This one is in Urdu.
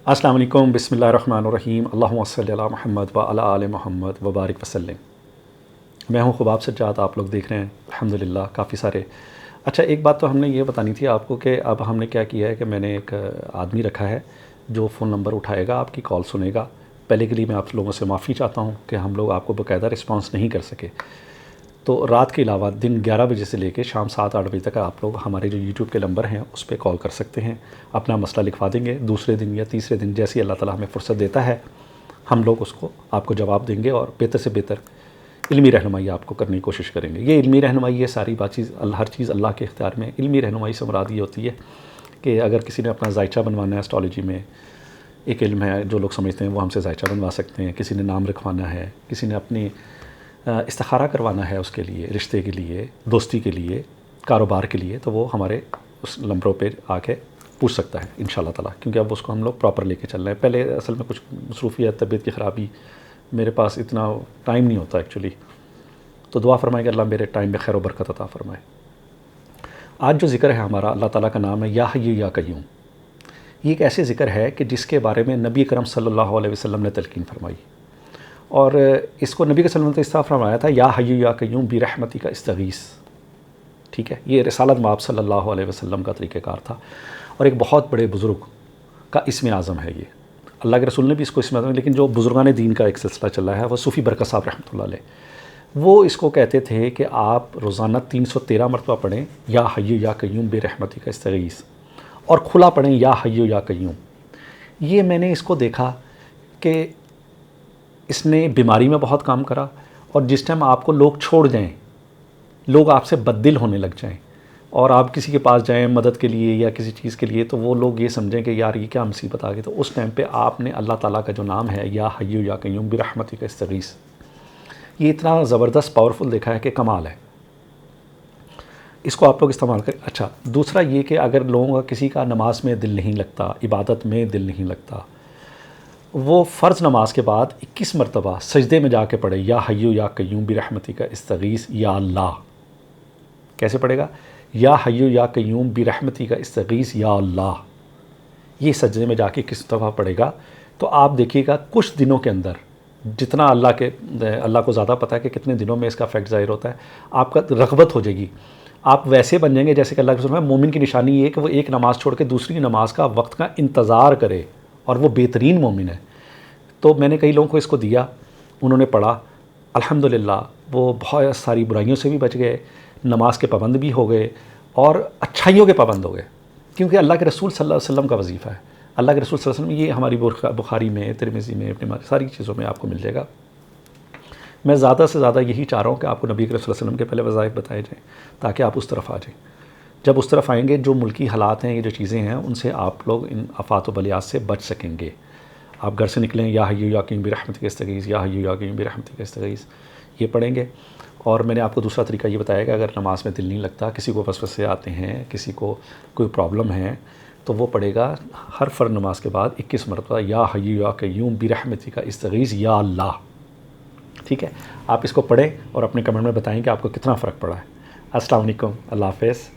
السلام علیکم، بسم اللہ الرحمن الرحیم، اللہم صلی علی محمد و علی آل محمد وبارک وسلم۔ میں ہوں خباب سجاد، آپ لوگ دیکھ رہے ہیں الحمدللہ کافی سارے۔ اچھا، ایک بات تو ہم نے یہ بتانی تھی آپ کو کہ اب ہم نے کیا کیا ہے کہ میں نے ایک آدمی رکھا ہے جو فون نمبر اٹھائے گا، آپ کی کال سنے گا۔ پہلے کے لیے میں آپ لوگوں سے معافی چاہتا ہوں کہ ہم لوگ آپ کو باقاعدہ رسپانس نہیں کر سکے۔ تو رات کے علاوہ دن 11 بجے سے لے کے شام 7-8 بجے تک آپ لوگ ہمارے جو یوٹیوب کے نمبر ہیں اس پہ کال کر سکتے ہیں، اپنا مسئلہ لکھوا دیں گے۔ دوسرے دن یا تیسرے دن جیسی اللہ تعالیٰ ہمیں فرصت دیتا ہے ہم لوگ اس کو آپ کو جواب دیں گے، اور بہتر سے بہتر علمی رہنمائی آپ کو کرنے کی کوشش کریں گے۔ یہ علمی رہنمائی ہے، ساری بات چیز ہر چیز اللہ کے اختیار میں۔ علمی رہنمائی سے مراد یہ ہوتی ہے کہ اگر کسی نے اپنا ذائچہ بنوانا ہے اسٹرالوجی میں، ایک علم ہے جو لوگ سمجھتے ہیں وہ ہم سے ذائچہ بنوا سکتے ہیں۔ کسی نے نام رکھوانا ہے، کسی نے اپنی استخارہ کروانا ہے اس کے لیے، رشتے کے لیے، دوستی کے لیے، کاروبار کے لیے، تو وہ ہمارے اس نمبروں پہ آ کے پوچھ سکتا ہے انشاءاللہ تعالیٰ، کیونکہ اب اس کو ہم لوگ پراپر لے کے چل رہے ہیں۔ پہلے اصل میں کچھ مصروفیت، طبیعت کی خرابی، میرے پاس اتنا ٹائم نہیں ہوتا ایکچولی، تو دعا فرمائے کہ اللہ میرے ٹائم میں خیر و برکت عطا فرمائے۔ آج جو ذکر ہے ہمارا، اللہ تعالیٰ کا نام ہے یا حی یا قیوم۔ یہ ایک ایسے ذکر ہے کہ جس کے بارے میں نبی کرم صلی اللہ علیہ وسلم نے تلقین فرمائی، اور اس کو نبی کے صلی اللہ علیہ وسلم نے اس طرح فرمایا تھا، یا حی یا قیوم برحمتی کا استغیث۔ ٹھیک ہے، یہ رسالت مآب صلی اللہ علیہ وسلم کا طریقہ کار تھا، اور ایک بہت بڑے بزرگ کا اسم اعظم ہے یہ۔ اللہ کے رسول نے بھی اس کو اسم اعظم، لیکن جو بزرگان دین کا ایک سلسلہ چل رہا ہے وہ صوفی برکت صاحب رحمۃ اللہ علیہ، وہ اس کو کہتے تھے کہ آپ روزانہ 313 مرتبہ پڑھیں یا حی یا قیوم برحمتی کا استغیث، اور کھلا پڑھیں یا حی یا قیوم۔ یہ میں نے اس کو دیکھا کہ اس نے بیماری میں بہت کام کرا، اور جس ٹائم آپ کو لوگ چھوڑ جائیں، لوگ آپ سے بددل ہونے لگ جائیں، اور آپ کسی کے پاس جائیں مدد کے لیے یا کسی چیز کے لیے، تو وہ لوگ یہ سمجھیں کہ یار یہ کیا مصیبت آ گئی، تو اس ٹائم پہ آپ نے اللہ تعالیٰ کا جو نام ہے یا حی یا قیوم برحمتی کا استغیث، یہ اتنا زبردست پاورفل دیکھا ہے کہ کمال ہے۔ اس کو آپ لوگ استعمال کریں۔ اچھا، دوسرا یہ کہ اگر لوگوں کا کسی کا نماز میں دل نہیں لگتا، عبادت میں دل نہیں لگتا، وہ فرض نماز کے بعد 21 مرتبہ سجدے میں جا کے پڑھے یا حی یا قیوم برحمتی کا استغیث یا اللہ۔ کیسے پڑھے گا؟ یا حی یا قیوم برحمتی کا استغیث یا اللہ۔ یہ سجدے میں جا کے 21 دفعہ پڑھے گا تو آپ دیکھیے گا کچھ دنوں کے اندر، جتنا اللہ کو زیادہ پتہ ہے کہ کتنے دنوں میں اس کا افیکٹ ظاہر ہوتا ہے، آپ کا رغبت ہو جائے گی، آپ ویسے بن جائیں گے جیسے کہ اللہ کے رسول میں مومن کی نشانی یہ ہے کہ وہ ایک نماز چھوڑ کے دوسری نماز کا وقت کا انتظار کرے، اور وہ بہترین مومن ہے۔ تو میں نے کئی لوگوں کو اس کو دیا، انہوں نے پڑھا، الحمدللہ وہ بہت ساری برائیوں سے بھی بچ گئے، نماز کے پابند بھی ہو گئے، اور اچھائیوں کے پابند ہو گئے، کیونکہ اللہ کے رسول صلی اللہ علیہ وسلم کا وظیفہ ہے۔ اللہ کے رسول صلی اللہ علیہ وسلم، یہ ہماری بخاری میں، ترمذی میں، ابن ماجہ، ساری چیزوں میں آپ کو مل جائے گا۔ میں زیادہ سے زیادہ یہی چاہ رہا ہوں کہ آپ کو نبی کے رسول صلی اللہ علیہ وسلم کے پہلے وظائف بتائے جائیں تاکہ آپ اس طرف آ جائیں۔ جب اس طرف آئیں گے، جو ملکی حالات ہیں، یہ جو چیزیں ہیں، ان سے آپ لوگ ان آفات و بلیات سے بچ سکیں گے۔ آپ گھر سے نکلیں، یا حی یا قیوم برحمتی کا استغیث، یا حی یا قیوم برحمتی کا استغیث، یہ پڑھیں گے۔ اور میں نے آپ کو دوسرا طریقہ یہ بتایا کہ اگر نماز میں دل نہیں لگتا، کسی کو وسوسے آتے ہیں، کسی کو کوئی پرابلم ہے، تو وہ پڑھے گا ہر فرض نماز کے بعد 21 مرتبہ یا حی یا قیوم برحمتی کا استغیث یا اللہ۔ ٹھیک ہے، آپ اس کو پڑھیں اور اپنے کمنٹ میں بتائیں کہ آپ کو کتنا فرق پڑا ہے۔ السلام علیکم، اللہ حافظ۔